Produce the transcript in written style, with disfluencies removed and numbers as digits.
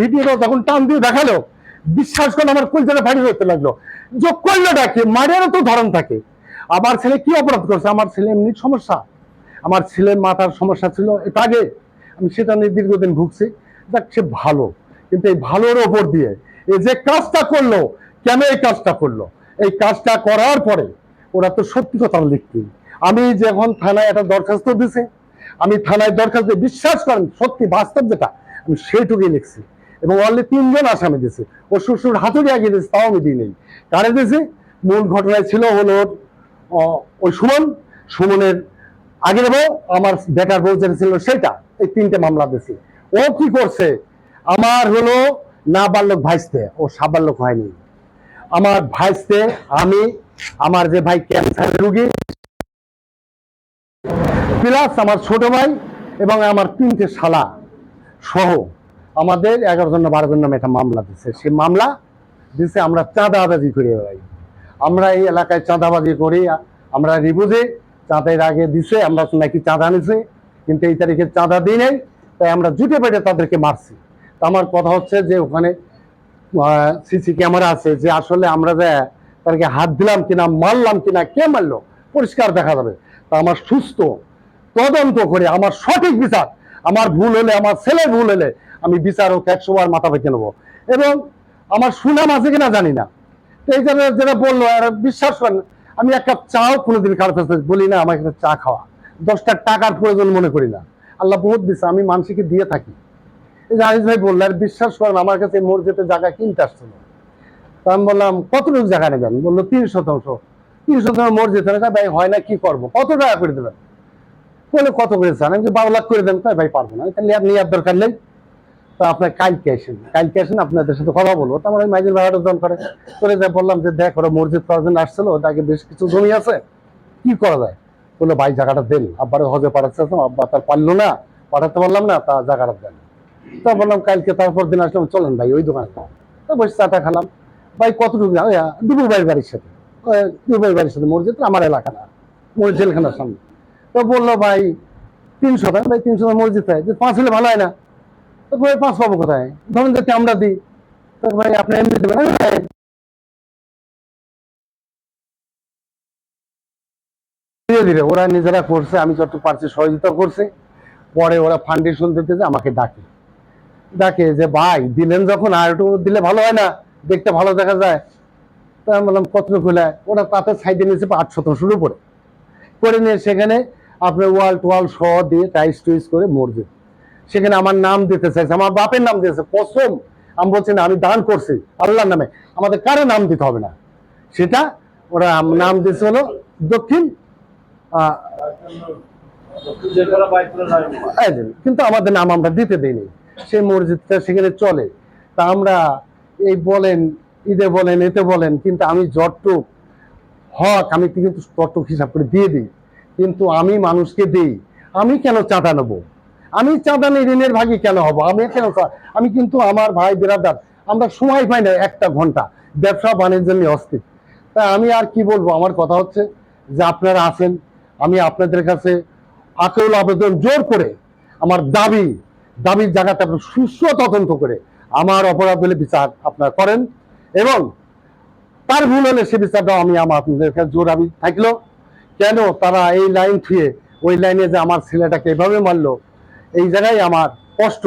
ভিডিওটা যখন টান দিয়ে দেখালো, বিশ্বাস করে আমার কলজাটা ফাটি করতে লাগলো। যোগ করলো ডাকে মারেরও তো ধরন থাকে। আমার ছেলে কি অপরাধ করছে? আমার ছেলে এমনি সমস্যা, আমার ছেলের মাথার সমস্যা ছিল এটা আগে, আমি সেটা নিয়ে দীর্ঘদিন ভুগছি। দেখ সে ভালো, কিন্তু এই ভালোর ওপর দিয়ে এই যে কাজটা করলো, কেন এই কাজটা করলো? এই কাজটা করার পরে ওরা তো সত্যি কথা লিখতে, আমি যখন থানায় একটা দরখাস্ত দিছে, আমি থানায় দরখাস্ত দিয়ে বিশ্বাস করেন সত্যি বাস্তব যেটা আমি সেইটুকুই লিখছি, এবং অলরেডি 3 জন আসামি দিয়েছে। ও শ্বশুর হাতুড়ি আগে দিয়েছে, তাও আমি দিই নেই। কারে দিয়েছে? মূল ঘটনায় ছিল হলো ওই সুমনের আগের বউ, আমার বেটার বউ যেটা ছিল সেটা, এই 3টে মামলা দিয়েছে। ও কি করছে? আমার হলো নাবালক ভাইস্তে, ও সাবালক হয়নি। আমার ভাইস্তে, আমি, আমার যে ভাই ক্যান্সার রোগী, প্লাস আমার ছোট ভাই এবং আমার 3টে শালা সহ আমাদের 11 জন 12 জন নামে একটা মামলা দিচ্ছে। সেই মামলা দিচ্ছে আমরা চাঁদাবাজি করে বেড়াই। আমরা এই এলাকায় চাঁদাবাজি করি, আমরা রিবুঝে চাঁদের আগে দিছে, আমরা নাকি চাঁদা নিছে, কিন্তু এই তারিখে চাঁদা দিই নাই, তাই আমরা জুটে পেটে তাদেরকে মারছি। তো আমার কথা হচ্ছে যে ওখানে সিসি ক্যামেরা আছে, যে আসলে আমরা যে তাদেরকে হাত দিলাম কিনা, মারলাম কিনা, কে মারলো পরিষ্কার দেখা যাবে। তা আমার সুস্থ তদন্ত করে আমার সঠিক বিচার, আমার ভুল হলে, আমার ছেলের ভুল হলে আমি বিচারক 100 বার মাথা পেতে নেবো, এবং আমার সুনাম আছে কিনা জানি না। এই জন্য যেটা বললো আর বিশ্বাস করেন, আমি এক কাপ চাও কোনোদিন কারো কাছে বলি না আমার একটা চা খাওয়া, 10টা টাকার প্রয়োজন মনে করি না। আল্লাহ বহুত দিচ্ছে, আমি মানুষকে দিয়ে থাকি। এই যে আনিস ভাই বললো, আর বিশ্বাস করেন আমার কাছে মসজিদে জায়গা কিনতে আসছিল। তা আমি বললাম কতটুকু জায়গা নেবেন? বললো 3 শতাংশ। 3 শতাংশ মসজিদ ভাই হয় না, কি করবো, কত টাকা করে দেবেন? বলে কত করে চান? আমি 12 লাখ করে দেন। তাই ভাই পারবো না, তাহলে আপনি আর দরকার নেই, তো আপনার কালকে আসেন আপনাদের সাথে কথা বলবো। তো আমার মাইজের ভাড়াটা জন করে করে যা বললাম যে দেখ ওরা মসজিদ করার জন্য আসছিল, তাকে বেশ কিছু জমি আছে, কি করা যায়? বললো ভাই জায়গাটা দেন, আব্বারে হজে পাঠাচ্ছে, আব্বা তার পারলো না, পাঠাতে পারলাম না, তা জায়গাটা দেন। তা বললাম কালকে, তারপর দিন আসলাম, চলেন ভাই ওই দোকানে। তো বসে চাটা খেলাম। ভাই কতটুকু? দুপুর ভাইয়ের বাড়ির সাথে, দুপুর বাড়ির সাথে মসজিদ, আমার এলাকা না, মসজিদ জেলখানার সামনে। তো বললো ভাই 300 টাকা। ভাই 300 মসজিদ চাই, যে 5 হলে ভালো হয় না? তো ভাই 5 পাবো কোথায়? ধরুন যাতে আমরা দিই। তো ভাই আপনি এমনি দেবেন? ধীরে ধীরে ওরা নিজেরা করছে, আমি যত পারছি সহযোগিতা করছে। পরে ওরা ফাউন্ডেশন দিতে যে আমাকে ডাকে ডাকে যে ভাই দিলেন যখন আর একটু দিলে ভালো হয় না, দেখতে ভালো দেখা যায়। তো আমি বললাম কতটুকু হলে? ওরা তাতে সাইডে নিয়েছে 8 শতাংশের উপরে করে নিয়ে সেখানে আপনার ওয়াল টোয়াল সহ দিয়ে টাইস টুইস করে মসজিদ, সেখানে আমার নাম দিতে চাইছে, আমার বাপের নাম দিয়েছে কসম। আমি বলছি না, আমি দান করছি আল্লাহর নামে, আমাদের কারো নাম দিতে হবে না। সেটা ওরা নাম দিয়েছে হলো দক্ষিণ, কিন্তু আমাদের নাম আমরা দিতে দিইনি। সেই মসজিদটা সেখানে চলে। তা আমরা এই বলেন ঈদে বলেন এতে বলেন, কিন্তু আমি যতটুক হক আমি কিন্তু ততটুক হিসাব করে দিয়ে দিই, কিন্তু আমি মানুষকে দিই। আমি কেন চাঁদা নেবো? আমি চাঁদা নিয়ে ঋণের ভাগী কেন হব? আমি কেন? আমি কিন্তু আমার ভাই বিরাদার আমরা সময় পাই না, 1টা ঘন্টা ব্যবসা বাণিজ্য নিয়ে অস্থির। তাই আমি আর কি বলবো, আমার কথা হচ্ছে যে আপনারা আছেন, আমি আপনাদের কাছে আকুল আবেদন জোর করে আমার দাবির জায়গাটা সুস্থ তদন্ত করে আমার অপরাধ হলে বিচার আপনারা করেন, এবং তার ভুল হলে সে বিচারটাও আমি আপনাদের কাছে জোর আমি থাকলো। কেন তারা এই লাইন থুয়ে ওই লাইনে যে আমার ছেলেটাকে এভাবে মারলো, এই জায়গায় আমার কষ্ট।